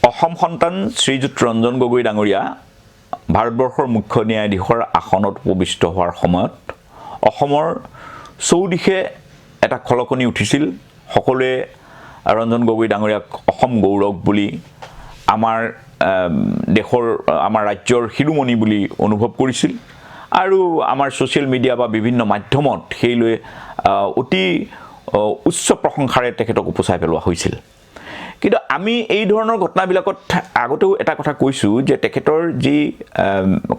অসম সন্তান শ্ৰীযুত ৰঞ্জন গগৈ ডাঙৰীয়া ভাৰতবৰ্ষৰ মুখ্য ন্যায়াধীশৰ আসনত উপবিষ্ট হোৱাৰ সময়ত অসমৰ চৌদিশে এটা খলকনি উঠিছিল। সকলোৱে ৰঞ্জন গগৈ ডাঙৰীয়াক অসম গৌৰৱ বুলি আমাৰ দেশৰ আমাৰ ৰাজ্যৰ শিৰোমণি বুলি অনুভৱ কৰিছিল আৰু আমাৰ ছ'চিয়েল মিডিয়া বা বিভিন্ন মাধ্যমত সেইলৈ অতি উচ্চ প্ৰশংসাৰে তেখেতক উপচাই পেলোৱা হৈছিল। কিন্তু আমি এই ধৰণৰ ঘটনাবিলাকত আগতেও এটা কথা কৈছোঁ যে তেখেতৰ যি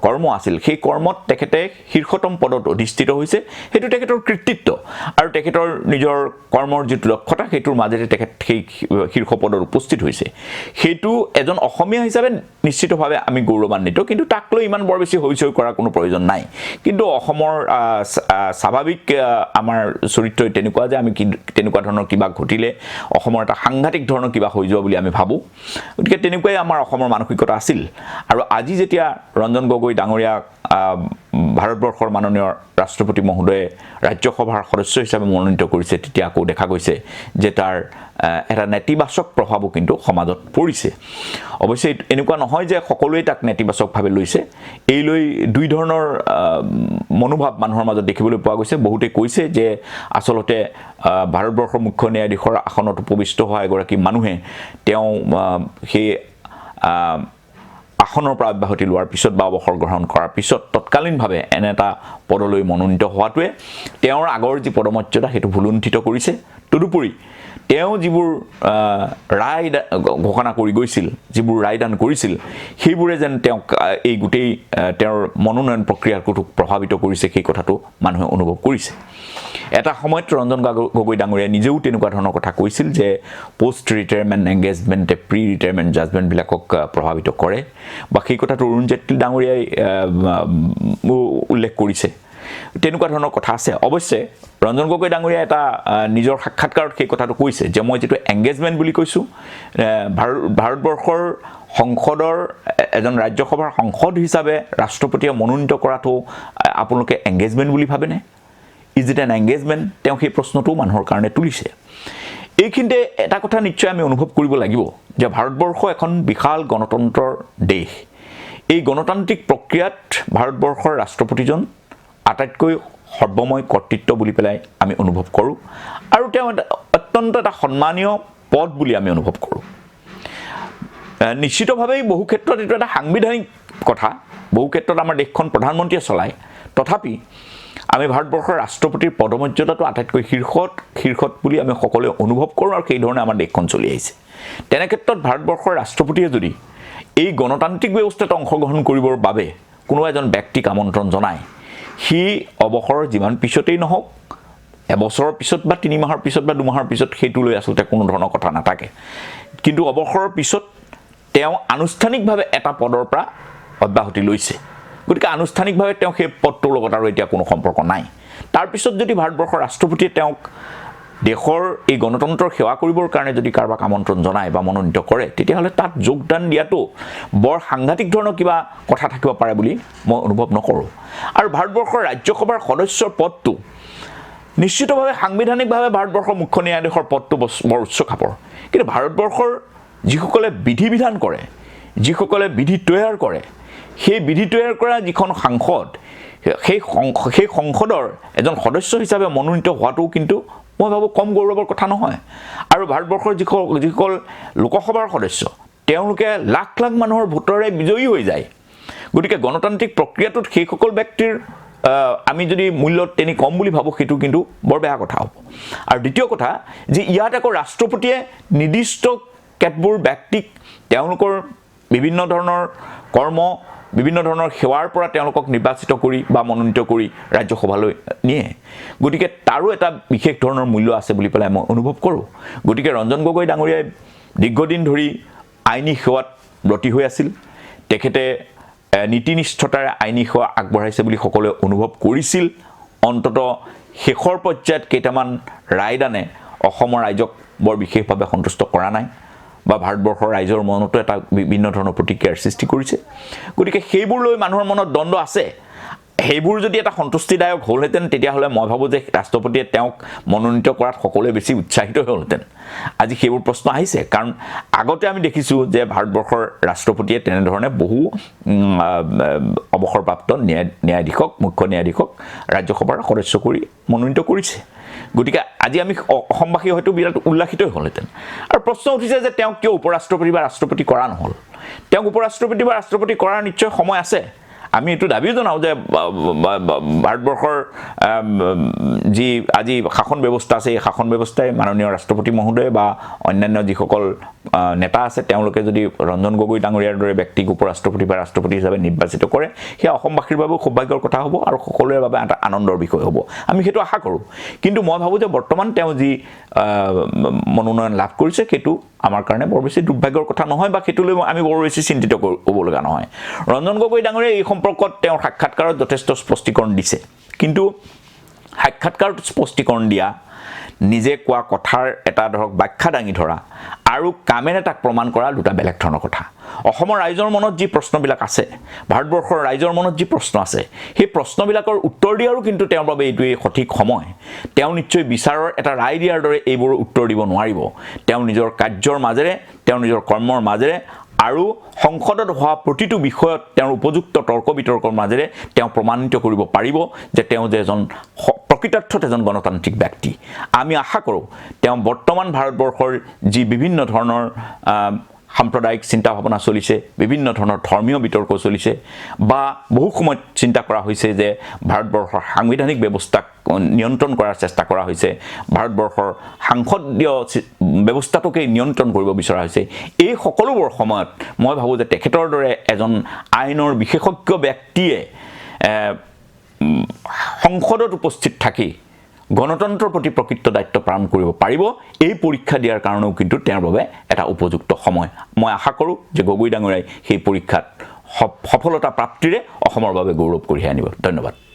কৰ্ম আছিল সেই কৰ্মত তেখেতে শীৰ্ষতম পদত অধিষ্ঠিত হৈছে, সেইটো তেখেতৰ কৃতিত্ব আৰু তেখেতৰ নিজৰ কৰ্মৰ যিটো দক্ষতা সেইটোৰ মাজেৰে তেখেত সেই শীৰ্ষ পদত উপস্থিত হৈছে। সেইটো এজন অসমীয়া হিচাপে নিশ্চিতভাৱে আমি গৌৰৱান্বিত, কিন্তু তাক লৈ ইমান বৰ বেছি হৈচৈ কৰাৰ কোনো প্ৰয়োজন নাই। কিন্তু অসমৰ স্বাভাৱিক আমাৰ চৰিত্ৰই তেনেকুৱা যে আমি তেনেকুৱা ধৰণৰ কিবা ঘটিলে অসমৰ এটা সাংঘাতিক ধৰণৰ কিবা হৈ যোৱা বুলি আমি ভাবোঁ। গতিকে তেনেকুৱাই আমাৰ অসমৰ মানসিকতা আছিল। আৰু আজি যেতিয়া ৰঞ্জন গগৈ ডাঙৰীয়াক ভাৰতবৰ্ষৰ মাননীয় ৰাষ্ট্ৰপতি মহোদয়ে ৰাজ্যসভাৰ সদস্য হিচাপে মনোনীত কৰিছে, তেতিয়া আকৌ দেখা গৈছে যে তাৰ এটা নেতিবাচক প্ৰভাৱো কিন্তু সমাজত পৰিছে। অৱশ্যে এনেকুৱা নহয় যে সকলোৱে তাক নেতিবাচকভাৱে লৈছে। এই লৈ দুই ধৰণৰ মনোভাৱ মানুহৰ মাজত দেখিবলৈ পোৱা গৈছে। বহুতে কৈছে যে আচলতে ভাৰতবৰ্ষৰ মুখ্য ন্যায়াধীশৰ আসনত উপবিষ্ট হোৱা এগৰাকী মানুহে তেওঁ সেই আসনৰ পৰা অব্যাহতি লোৱাৰ পিছত বা অৱসৰ গ্ৰহণ কৰাৰ পিছত তৎকালীনভাৱে এনে এটা পদলৈ মনোনীত হোৱাটোৱে তেওঁৰ আগৰ যি পদমৰ্যাদা সেইটো ভুলুণ্ঠিত কৰিছে। তদুপৰি তেওঁ যিবোৰ ৰায় ঘোষণা কৰি গৈছিল, যিবোৰ ৰায়দান কৰিছিল, সেইবোৰে যেন তেওঁক এই গোটেই তেওঁৰ মনোনয়ন প্ৰক্ৰিয়াটোক প্ৰভাৱিত কৰিছে, সেই কথাটো মানুহে অনুভৱ কৰিছে। এটা সময়ত ৰঞ্জন গগৈ ডাঙৰীয়াই নিজেও তেনেকুৱা ধৰণৰ কথা কৈছিল যে পষ্ট ৰিটায়াৰমেণ্ট এংগেজমেণ্টে প্ৰি ৰিটায়াৰমেণ্ট জাজমেণ্টবিলাকক প্ৰভাৱিত কৰে, বা সেই কথাটো অৰুণ জেটলী ডাঙৰীয়াই উল্লেখ কৰিছে। তেনেকুৱা ধৰণৰ কথা আছে। অৱশ্যে ৰঞ্জন গগৈ ডাঙৰীয়াই এটা নিজৰ সাক্ষাৎকাৰত সেই কথাটো কৈছে যে মই যিটো এংগেজমেণ্ট বুলি কৈছোঁ, ভাৰতবৰ্ষৰ সংসদৰ এজন ৰাজ্যসভাৰ সংসদ হিচাপে ৰাষ্ট্ৰপতিয়ে মনোনীত কৰাটো আপোনালোকে এংগেজমেণ্ট বুলি ভাবেনে? Is it N engagement? তেওঁ সেই প্ৰশ্নটো মানুহৰ কাৰণে তুলিছে। এইখিনিতে এটা কথা নিশ্চয় আমি অনুভৱ কৰিব লাগিব যে ভাৰতবৰ্ষ এখন বিশাল গণতন্ত্ৰৰ দেশ। এই গণতান্ত্ৰিক প্ৰক্ৰিয়াত ভাৰতবৰ্ষৰ ৰাষ্ট্ৰপতিজন আটাইতকৈ সৰ্বময় কৰ্তৃত্ব বুলি পেলাই আমি অনুভৱ কৰোঁ আৰু তেওঁ অত্যন্ত এটা সন্মানীয় পদ বুলি আমি অনুভৱ কৰোঁ। নিশ্চিতভাৱেই বহু ক্ষেত্ৰত এইটো এটা সাংবিধানিক কথা, বহু ক্ষেত্ৰত আমাৰ দেশখন প্ৰধানমন্ত্ৰীয়ে চলায়। তথাপি আমি ভাৰতবৰ্ষৰ ৰাষ্ট্ৰপতিৰ পদমৰ্যাদাটো আটাইতকৈ শীৰ্ষত বুলি আমি সকলোৱে অনুভৱ কৰোঁ আৰু সেইধৰণে আমাৰ দেশখন চলি আহিছে। তেনে ক্ষেত্ৰত ভাৰতবৰ্ষৰ ৰাষ্ট্ৰপতিয়ে যদি এই গণতান্ত্ৰিক ব্যৱস্থাত অংশগ্ৰহণ কৰিবৰ বাবে কোনো এজন ব্যক্তিক আমন্ত্ৰণ জনায়, সি অৱসৰৰ যিমান পিছতেই নহওক, এবছৰৰ পিছত বা 3 মাহৰ পিছত বা 2 মাহৰ পিছত, সেইটো লৈ আচলতে কোনো ধৰণৰ কথা নাথাকে। কিন্তু অৱসৰৰ পিছত তেওঁ আনুষ্ঠানিকভাৱে এটা পদৰ পৰা অব্যাহতি লৈছে। গতিকে আনুষ্ঠানিকভাৱে তেওঁ সেই পদটোৰ লগত আৰু এতিয়া কোনো সম্পৰ্ক নাই। তাৰপিছত যদি ভাৰতবৰ্ষৰ ৰাষ্ট্ৰপতিয়ে তেওঁক দেশৰ এই গণতন্ত্ৰৰ সেৱা কৰিবৰ কাৰণে যদি কাৰোবাক আমন্ত্ৰণ জনায় বা মনোনীত কৰে, তেতিয়াহ'লে তাত যোগদান দিয়াটো বৰ সাংঘাতিক ধৰণৰ কিবা কথা থাকিব পাৰে বুলি মই অনুভৱ নকৰোঁ। আৰু ভাৰতবৰ্ষৰ ৰাজ্যসভাৰ সদস্যৰ পদটো নিশ্চিতভাৱে সাংবিধানিকভাৱে ভাৰতবৰ্ষৰ মুখ্য ন্যায়াধীশৰ পদটো বৰ উচ্চ খাপৰ। কিন্তু ভাৰতবৰ্ষৰ যিসকলে বিধি বিধান কৰে, যিসকলে বিধি তৈয়াৰ কৰে, সেই বিধি তৈয়াৰ কৰা যিখন সাংসদ, সেই সংসদৰ এজন সদস্য হিচাপে মনোনীত হোৱাটো কিন্তু মই ভাবোঁ কম গৌৰৱৰ কথা নহয়। আৰু ভাৰতবৰ্ষৰ যিসকল লোকসভাৰ সদস্য, তেওঁলোকে লাখ লাখ মানুহৰ ভোটৰে বিজয়ী হৈ যায়। গতিকে গণতান্ত্ৰিক প্ৰক্ৰিয়াটোত সেইসকল ব্যক্তিৰ আমি যদি মূল্য তেনে কম বুলি ভাবোঁ, সেইটো কিন্তু বৰ বেয়া কথা হ'ব। আৰু দ্বিতীয় কথা যে ইয়াত আকৌ ৰাষ্ট্ৰপতিয়ে নিৰ্দিষ্ট কেতবোৰ ব্যক্তিক তেওঁলোকৰ বিভিন্ন ধৰণৰ কৰ্ম, বিভিন্ন ধৰণৰ সেৱাৰ পৰা তেওঁলোকক নিৰ্বাচিত কৰি বা মনোনীত কৰি ৰাজ্যসভালৈ নিয়ে। গতিকে তাৰো এটা বিশেষ ধৰণৰ মূল্য আছে বুলি পেলাই মই অনুভৱ কৰোঁ। গতিকে ৰঞ্জন গগৈ ডাঙৰীয়াই দীৰ্ঘদিন ধৰি আইনী সেৱাত ব্ৰতী হৈ আছিল। তেখেতে নীতিনিষ্ঠতাৰে আইনী সেৱা আগবঢ়াইছে বুলি সকলোৱে অনুভৱ কৰিছিল। অন্ততঃ শেষৰ পৰ্যায়ত কেইটামান ৰায়দানে অসমৰ ৰাইজক বৰ বিশেষভাৱে সন্তুষ্ট কৰা নাই বা ভাৰতবৰ্ষৰ ৰাইজৰ মনতো এটা বিভিন্ন ধৰণৰ প্ৰতিক্ৰিয়াৰ সৃষ্টি কৰিছে। গতিকে সেইবোৰ লৈ মানুহৰ মনত দ্বন্দ্ব আছে। সেইবোৰ যদি এটা সন্তুষ্টিদায়ক হ'লহেঁতেন তেতিয়াহ'লে মই ভাবোঁ যে ৰাষ্ট্ৰপতিয়ে তেওঁক মনোনীত কৰাত সকলোৱে বেছি উৎসাহিত হ'লহেঁতেন আজি সেইবোৰ প্ৰশ্ন আহিছে কাৰণ আগতে আমি দেখিছোঁ যে ভাৰতবৰ্ষৰ ৰাষ্ট্ৰপতিয়ে তেনেধৰণে বহু অৱসৰপ্ৰাপ্ত ন্যায়াধীশক মুখ্য ন্যায়াধীশক ৰাজ্যসভাৰ সদস্য কৰি মনোনীত কৰিছে গতিকে আজি আমি অসমবাসী হয়তো বিৰাট উল্লাসিতই হ'লহেঁতেন আৰু প্ৰশ্ন উঠিছে যে তেওঁক কিয় উপৰাষ্ট্ৰপতি বা ৰাষ্ট্ৰপতি কৰা নহ'ল তেওঁক উপৰাষ্ট্ৰপতি বা ৰাষ্ট্ৰপতি কৰাৰ নিশ্চয় সময় আছে আমি এইটো দাবীও জনাওঁ যে ভাৰতবৰ্ষৰ যি আজি শাসন ব্যৱস্থা আছে এই শাসন ব্যৱস্থাই মাননীয় ৰাষ্ট্ৰপতি মহোদয় বা অন্যান্য যিসকল নেতা আছে তেওঁলোকে যদি ৰঞ্জন গগৈ ডাঙৰীয়াৰ দৰে ব্যক্তিক উপৰাষ্ট্ৰপতি বা ৰাষ্ট্ৰপতি হিচাপে নিৰ্বাচিত কৰে সেয়া অসমবাসীৰ বাবেও সৌভাগ্যৰ কথা হ'ব আৰু সকলোৰে বাবে এটা আনন্দৰ বিষয় হ'ব আমি সেইটো আশা কৰোঁ কিন্তু মই ভাবোঁ যে বৰ্তমান তেওঁ যি মনোনয়ন লাভ কৰিছে সেইটো আমাৰ কাৰণে বৰ বেছি দুৰ্ভাগ্যৰ কথা নহয় বা সেইটোলৈ আমি বৰ বেছি চিন্তিত হ'ব লগা নহয় ৰঞ্জন গগৈ ডাঙৰীয়াই এই সম্পৰ্কত তেওঁৰ সাক্ষাৎকাৰত যথেষ্ট স্পষ্টীকৰণ দিছে কিন্তু সাক্ষাৎকাৰত স্পষ্টীকৰণ দিয়া নিজে কোৱা কথাৰ এটা ধৰক ব্যাখ্যা দাঙি ধৰা আৰু কামেৰে তাক প্ৰমাণ কৰা দুটা বেলেগ ধৰণৰ কথা অসমৰ ৰাইজৰ মনত যি প্ৰশ্নবিলাক আছে ভাৰতবৰ্ষৰ ৰাইজৰ মনত যি প্ৰশ্ন আছে সেই প্ৰশ্নবিলাকৰ উত্তৰ দিয়াৰো কিন্তু তেওঁৰ বাবে এইটোৱেই সঠিক সময় তেওঁ নিশ্চয় বিচাৰৰ এটা ৰায় দিয়াৰ দৰে এইবোৰ উত্তৰ দিব নোৱাৰিব তেওঁ নিজৰ কাৰ্যৰ মাজেৰে তেওঁ নিজৰ কৰ্মৰ মাজেৰে আৰু সংসদত হোৱা প্ৰতিটো বিষয়ত তেওঁৰ উপযুক্ত তৰ্ক বিতৰ্কৰ মাজেৰে তেওঁ প্ৰমাণিত কৰিব পাৰিব যে তেওঁ যে এজন প্ৰকৃতাৰ্থত এজন গণতান্ত্ৰিক ব্যক্তি আমি আশা কৰোঁ তেওঁ বৰ্তমান ভাৰতবৰ্ষৰ যি বিভিন্ন ধৰণৰ সাম্প্ৰদায়িক চিন্তা ভাৱনা চলিছে বিভিন্ন ধৰণৰ ধৰ্মীয় বিতৰ্ক চলিছে বা বহু সময়ত চিন্তা কৰা হৈছে যে ভাৰতবৰ্ষৰ সাংবিধানিক ব্যৱস্থাক নিয়ন্ত্ৰণ কৰাৰ চেষ্টা কৰা হৈছে ভাৰতবৰ্ষৰ সাংসদীয় ব্যৱস্থাটোকে নিয়ন্ত্ৰণ কৰিব বিচৰা হৈছে এই সকলোবোৰ সময়ত মই ভাবোঁ যে তেখেতৰ দৰে এজন আইনৰ বিশেষজ্ঞ ব্যক্তিয়ে সংসদত উপস্থিত থাকি গণতন্ত্ৰৰ প্ৰতি প্ৰকৃত দায়িত্ব পালন কৰিব পাৰিব এই পৰীক্ষা দিয়াৰ কাৰণেও কিন্তু তেওঁৰ বাবে এটা উপযুক্ত সময় মই আশা কৰোঁ যে গগৈ ডাঙৰীয়াই সেই পৰীক্ষাত সফলতা প্ৰাপ্তিৰে অসমৰ বাবে গৌৰৱ কঢ়িয়াই আনিব ধন্যবাদ